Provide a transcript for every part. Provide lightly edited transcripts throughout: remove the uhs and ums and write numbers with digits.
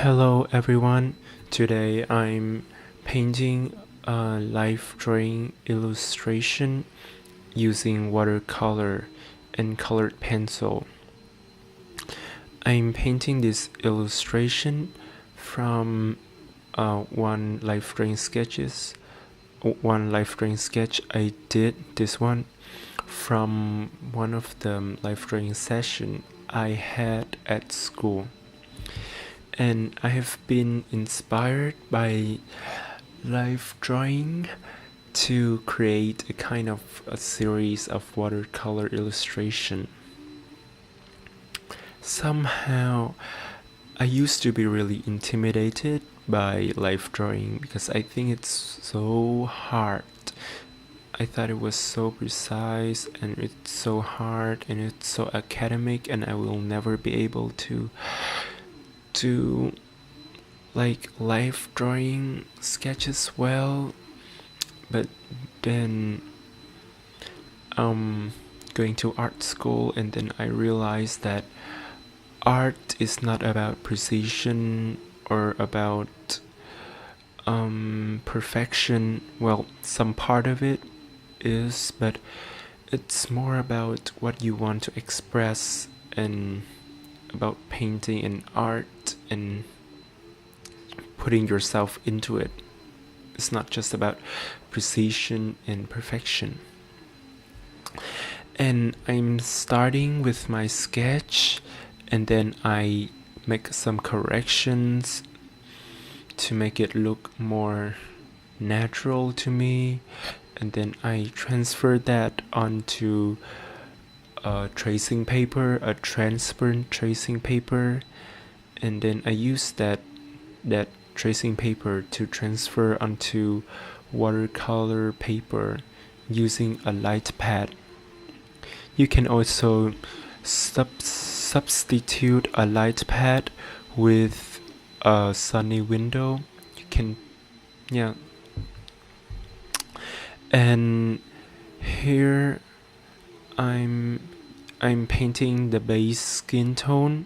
Hello everyone. Today I'm painting a life drawing illustration using watercolor and colored pencil. I'm painting this illustration from one life drawing sketch I did this one from one of the life drawing session I had at school. And I have been inspired by life drawing to create a kind of a series of watercolor illustration. Somehow, I used to be really intimidated by life drawing because I think it's so hard. I thought it was so precise and it's so hard and it's so academic, and I will never be able to like life drawing sketches well. But then going to art school, and then I realized that art is not about precision or about perfection. Well, some part of it is, but it's more about what you want to express and about painting and art and putting yourself into it. It's not just about precision and perfection. And I'm starting with my sketch, and then I make some corrections to make it look more natural to me, and then I transfer that onto a tracing paper, a transparent tracing paper, and then I use that tracing paper to transfer onto watercolor paper using a light pad. You can also substitute a light pad with a sunny window. You can, yeah. And here I'm painting the base skin tone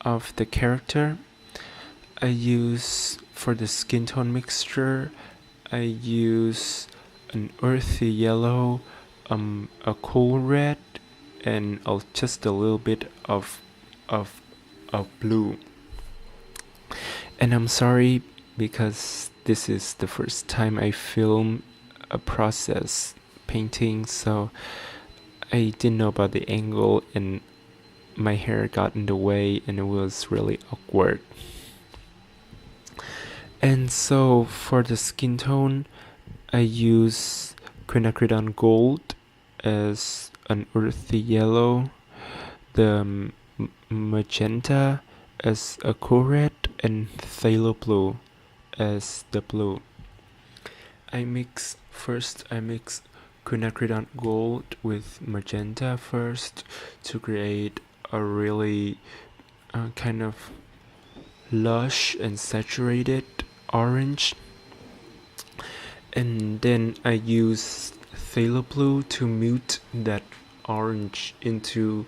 of the character. I use, for the skin tone mixture, I use an earthy yellow, a cool red, and just a little bit of blue. And I'm sorry because this is the first time I film a process painting, so I didn't know about the angle and my hair got in the way and it was really awkward. And so for the skin tone, I use quinacridone gold as an earthy yellow, the magenta as a cool red, and phthalo blue as the blue. I mix quinacridone gold with magenta first to create a really kind of lush and saturated orange, and then I use phthalo blue to mute that orange into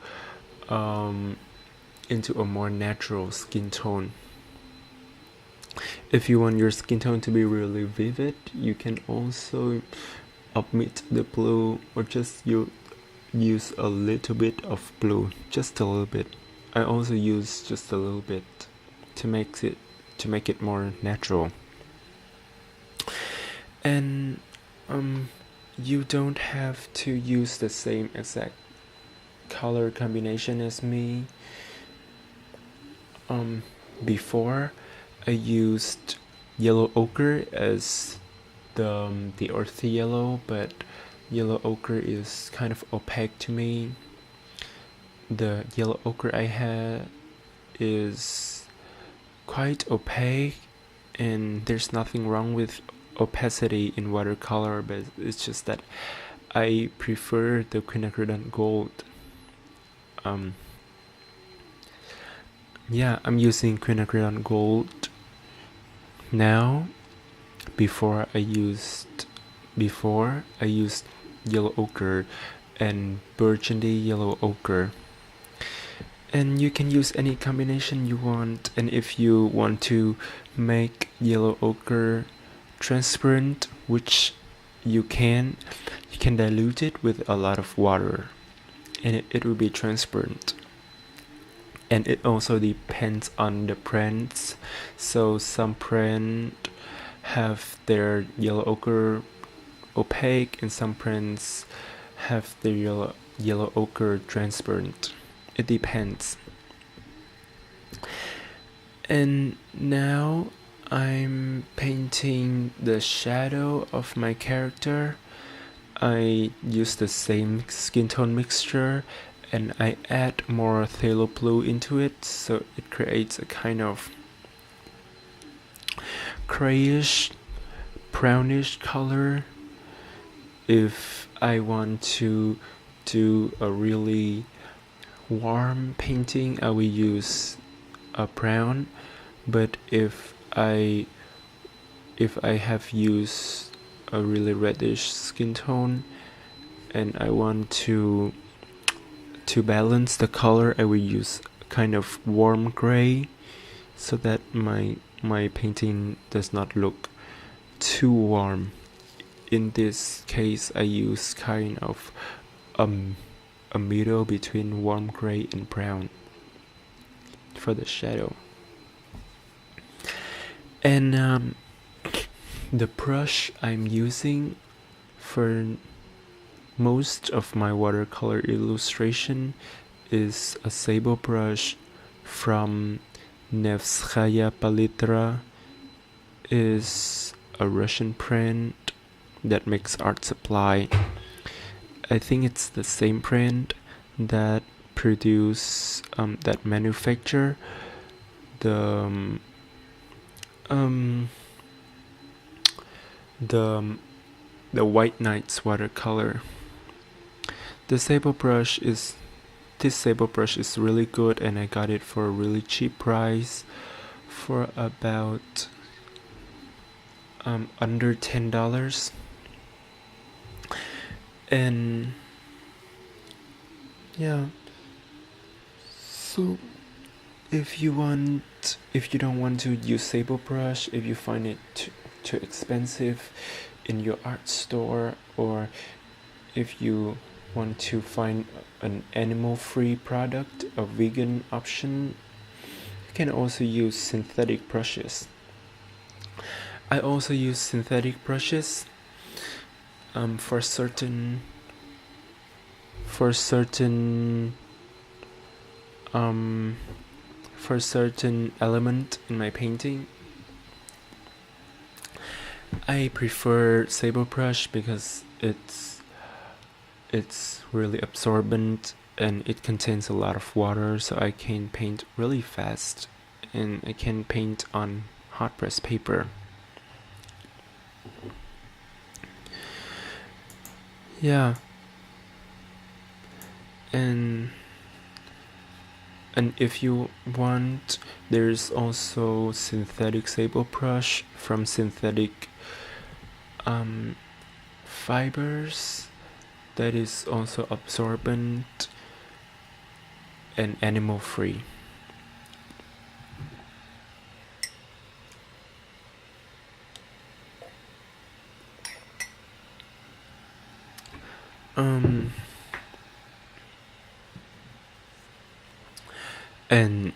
a more natural skin tone. If you want your skin tone to be really vivid, you can also omit the blue or just use a little bit of blue, just a little bit. I also use just a little bit to make it more natural. And you don't have to use the same exact color combination as me. Before I used yellow ochre as the earthy yellow, but yellow ochre is kind of opaque to me. The yellow ochre I had is quite opaque, and there's nothing wrong with opacity in watercolor, but it's just that I prefer the quinacridone gold. I'm using quinacridone gold now. Before I used yellow ochre and burgundy yellow ochre. And you can use any combination you want. And if you want to make yellow ochre transparent, which you can dilute it with a lot of water and it will be transparent. And it also depends on the prints. So some print have their yellow ochre opaque and some prints have their yellow ochre transparent. It depends. And now I'm painting the shadow of my character. I use the same skin tone mixture and I add more phthalo blue into it, so it creates a kind of grayish, brownish color. If I want to do a really warm painting, I will use a brown, but if I have used a really reddish skin tone and I want to balance the color, I will use kind of warm gray so that my painting does not look too warm. In this case, I use kind of a middle between warm gray and brown for the shadow. And the brush I'm using for most of my watercolor illustration is a sable brush from Nevskaya Palitra. Is a Russian brand that makes art supply. I think it's the same brand that that manufacture the White Nights watercolor. This sable brush is really good, and I got it for a really cheap price, for about under $10. And yeah, so if you don't want to use sable brush, if you find it too expensive in your art store, or if you want to find an animal-free product, a vegan option, you can also use synthetic brushes. I also use synthetic brushes for certain element in my painting. I prefer sable brush because it's really absorbent and it contains a lot of water, so I can paint really fast and I can paint on hot press paper. Yeah. And if you want, there's also synthetic sable brush from synthetic fibers that is also absorbent and animal free. And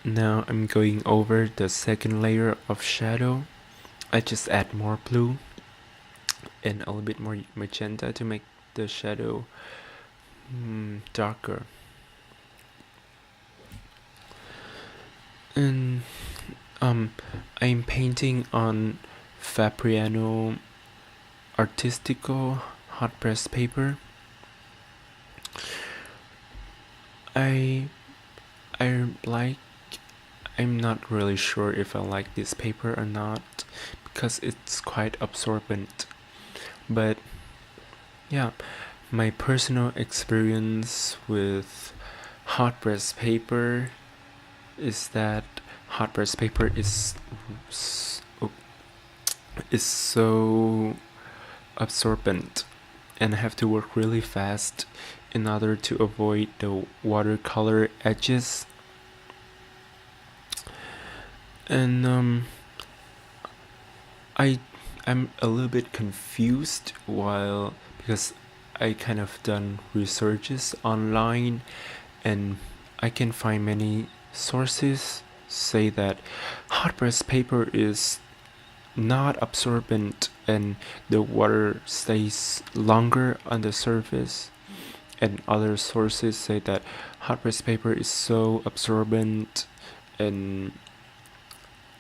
now I'm going over the second layer of shadow. I just add more blue and a little bit more magenta to make the shadow darker. And I'm painting on Fabriano Artistico hot press paper. I'm not really sure if I like this paper or not because it's quite absorbent. But yeah, my personal experience with hot press paper is that hot press paper is so absorbent and I have to work really fast in order to avoid the watercolor edges. And I'm a little bit confused because I kind of done researches online, and I can find many sources say that hot press paper is not absorbent and the water stays longer on the surface, and other sources say that hot press paper is so absorbent and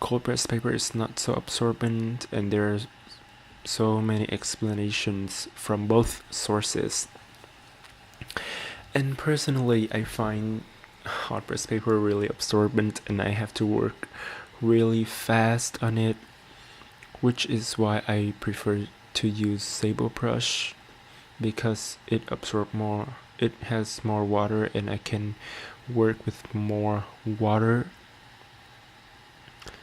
cold press paper is not so absorbent, and there are so many explanations from both sources. And personally, I find hot press paper really absorbent, and I have to work really fast on it, which is why I prefer to use sable brush, because it has more water, and I can work with more water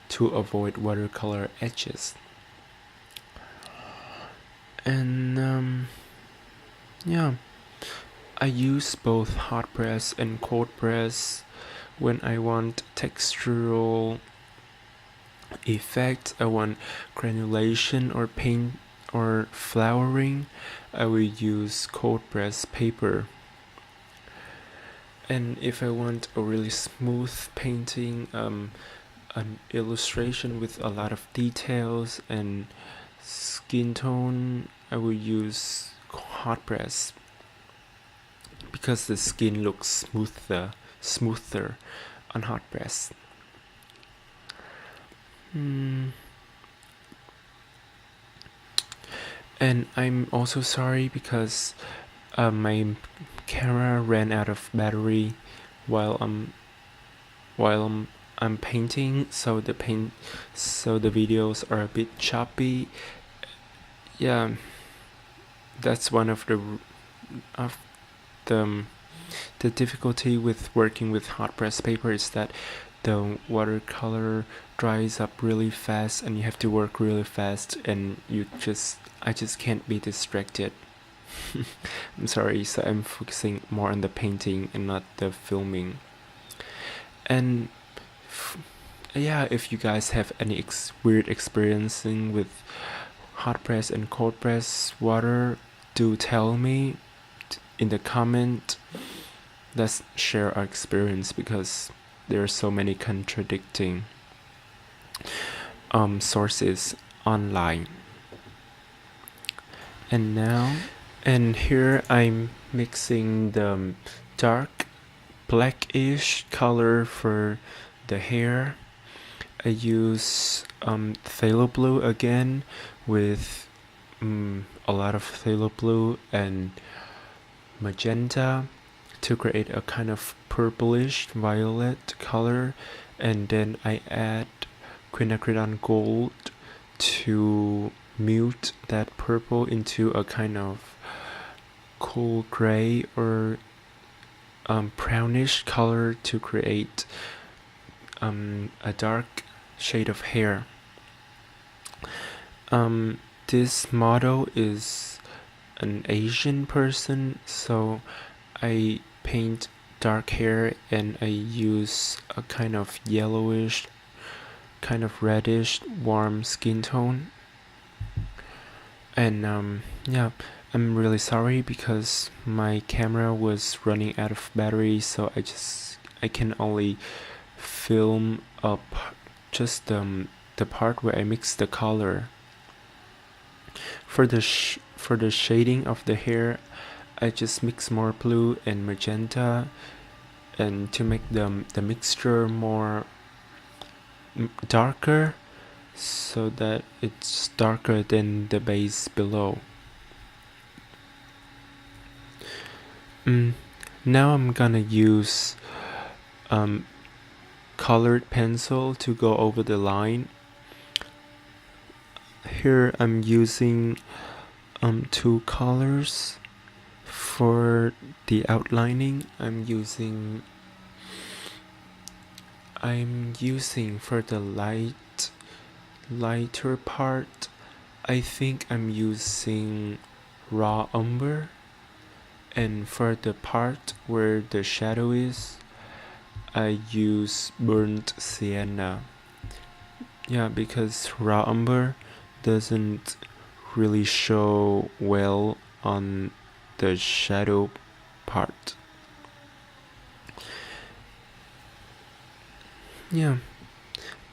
to avoid watercolor edges. And yeah, I use both hot press and cold press when I want textural effect. I want granulation or paint or flowering. I will use cold press paper. And if I want a really smooth painting, an illustration with a lot of details and skin tone, I will use hot press because the skin looks smoother on hot press. And I'm also sorry because my camera ran out of battery while I'm painting, so the videos are a bit choppy. Yeah, that's one of the difficulty with working with hot press paper, is that the watercolor dries up really fast and you have to work really fast, and I just can't be distracted. I'm sorry, so I'm focusing more on the painting and not the filming. And yeah, if you guys have any weird experiencing with hot press and cold press water, do tell me in the comment. Let's share our experience, because there are so many contradicting sources online. And here I'm mixing the dark blackish color for the hair. I use phthalo blue again, with a lot of phthalo blue and magenta to create a kind of purplish violet color, and then I add quinacridone gold to mute that purple into a kind of cool gray or brownish color to create a dark shade of hair. This model is an Asian person, so I paint dark hair and I use a kind of yellowish, kind of reddish, warm skin tone. And yeah, I'm really sorry because my camera was running out of battery, so I can only film up just the part where I mix the color. For the shading of the hair, I just mix more blue and magenta, and to make the mixture more darker, so that it's darker than the base below. Now I'm gonna use colored pencil to go over the line. Here I'm using two colors. For the outlining, I'm using for the lighter part, I think I'm using raw umber, And for the part where the shadow is, I use burnt sienna. Yeah, because raw umber doesn't really show well on the shadow part. Yeah,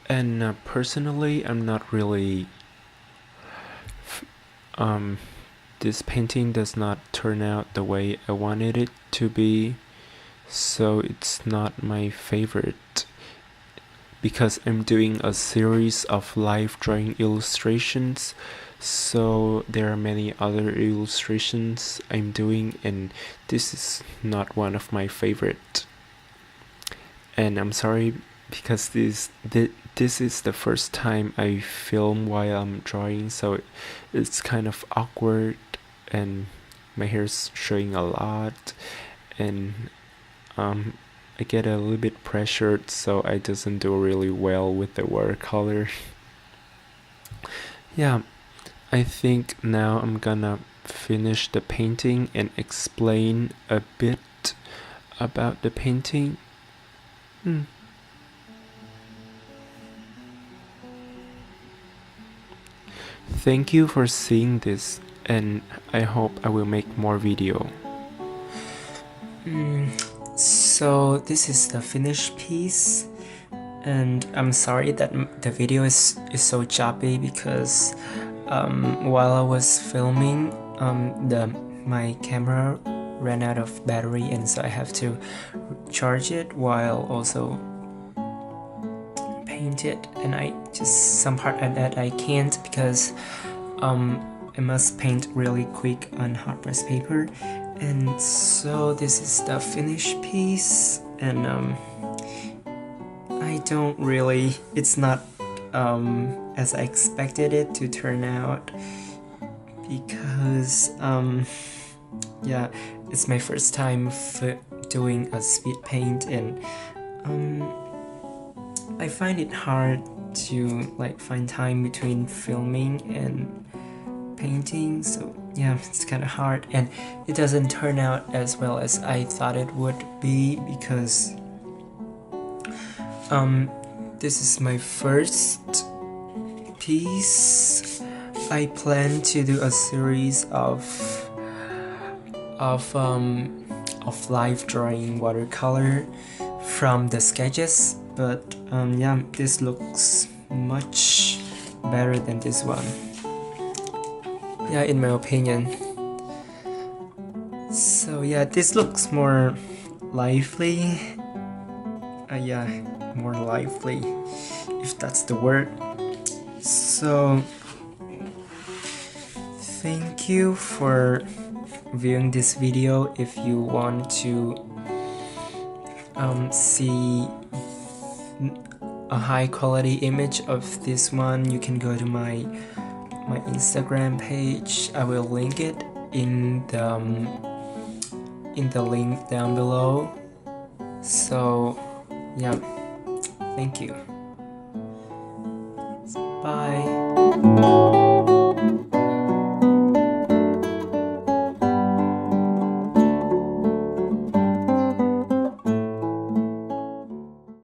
and personally, I'm not really this painting does not turn out the way I wanted it to be, so it's not my favorite. Because I'm doing a series of live drawing illustrations, so there are many other illustrations I'm doing, and this is not one of my favorite. And I'm sorry because this is the first time I film while I'm drawing, so it's kind of awkward, and my hair's showing a lot, and I get a little bit pressured, so I doesn't do really well with the watercolor. Yeah, I think now I'm gonna finish the painting and explain a bit about the painting. Thank you for seeing this, and I hope I will make more video. So this is the finished piece, and I'm sorry that the video is so choppy because while I was filming, my camera ran out of battery, and so I have to charge it while also paint it, and I just some part of that I can't because I must paint really quick on hot press paper. And so this is the finished piece, and I don't really, it's not as I expected it to turn out, because yeah, it's my first time doing a speed paint, and I find it hard to find time between filming and painting, so yeah, it's kind of hard, and it doesn't turn out as well as I thought it would be, because this is my first piece. I plan to do a series of live drawing watercolor from the sketches, but yeah, this looks much better than this one. Yeah, in my opinion. So yeah, this looks more lively. Yeah, more lively, if that's the word. So thank you for viewing this video. If you want to see a high quality image of this one, you can go to my Instagram page. I will link it in the link down below. So yeah, thank you. Bye.